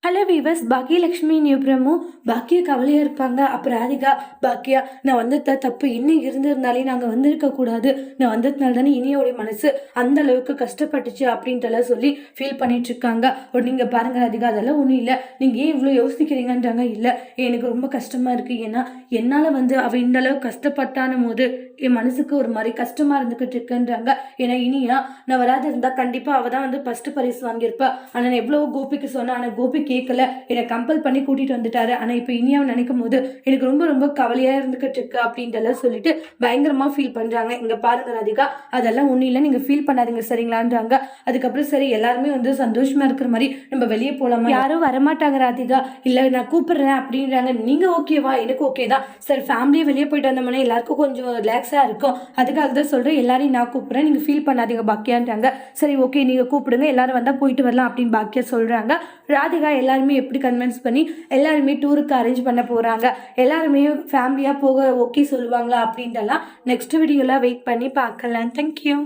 Hello viewers, Baakiyalakshmi நியூப்ரமும் பாக்கிய கவலையாக இருப்பாங்க. அப்புறம் ராதிகா, பாக்கியா நான் வந்தது தப்பு, இன்னும் இருந்திருந்தாலே நாங்கள் வந்திருக்கக்கூடாது, நான் வந்ததுனால தானே இனியோடைய மனசு அந்த அளவுக்கு கஷ்டப்பட்டுச்சு அப்படின்ட்டுலாம் சொல்லி ஃபீல் பண்ணிட்டு இருக்காங்க. நீங்கள் பாருங்கள் ராதிகா, அதெல்லாம் ஒன்றும் இல்லை, நீங்கள் ஏன் இவ்வளோ யோசிக்கிறீங்கன்றாங்க. இல்லை, எனக்கு ரொம்ப கஷ்டமாக இருக்குது, ஏன்னா என்னால் அவள் இந்த அளவுக்கு கஷ்டப்பட்டான போது என் மனசுக்கு ஒரு மாதிரி கஷ்டமாக இருந்துக்கிட்டு இருக்குன்றாங்க. ஏன்னா இனியா நான் வராது இருந்தால் கண்டிப்பாக அவள் தான் ஃபஸ்ட்டு பரிசு வாங்கியிருப்பா. ஆனால் நான் எவ்வளோ கோபிக்கு சொன்னேன், ஆனால் கோபி கேட்கல, என்னை கம்பல் பண்ணி கூட்டிகிட்டு வந்துட்டாரு. ஆனால் இப்போ இனியாவை நினைக்கும் போது எனக்கு ரொம்ப ரொம்ப கவலையாக இருந்துக்கிட்டு இருக்கு அப்படின்ட்டுலாம் சொல்லிட்டு பயங்கரமாக ஃபீல் பண்ணுறாங்க. இங்கே பாருங்க ராதிகா, அதெல்லாம் ஒன்றும் இல்லை, நீங்கள் ஃபீல் பண்ணாதீங்க சரிங்களான்றாங்க. அதுக்கப்புறம் சரி எல்லாருமே சந்தோஷமாக இருக்கிற மாதிரி நம்ம வெளியே போகலாமா, யாரும் வரமாட்டாங்க ராதிகா, இல்லை நான் கூப்பிடுறேன் அப்படின்றாங்க. நீங்கள் ஓகேவா, எனக்கு ஓகே தான் சார், ஃபேமிலியை வெளியே போயிட்டு வந்தோம்னா எல்லாருக்கும் கொஞ்சம் ரிலாக்ஸாக இருக்கும், அதுக்காக தான் சொல்கிறேன், எல்லாரையும் நான் கூப்பிட்றேன், நீங்கள் ஃபீல் பண்ணாதீங்க பாக்கியான்றாங்க. சரி ஓகே, நீங்கள் கூப்பிடுங்க, எல்லாரும் வந்தால் போயிட்டு வரலாம் அப்படின்னு பாக்கியா சொல்கிறாங்க. ராதிகா எல்லாருமே எப்படி கன்வின்ஸ் பண்ணி எல்லாருமே டூருக்கு அரேஞ்ச் பண்ண போகிறாங்க, எல்லாருமே ஃபேமிலியாக போக ஓகே சொல்லுவாங்களா அப்படின்ட்டுலாம் நெக்ஸ்ட் வீடியோவில் வெயிட் பண்ணி பார்க்கலாம். தேங்க்யூ.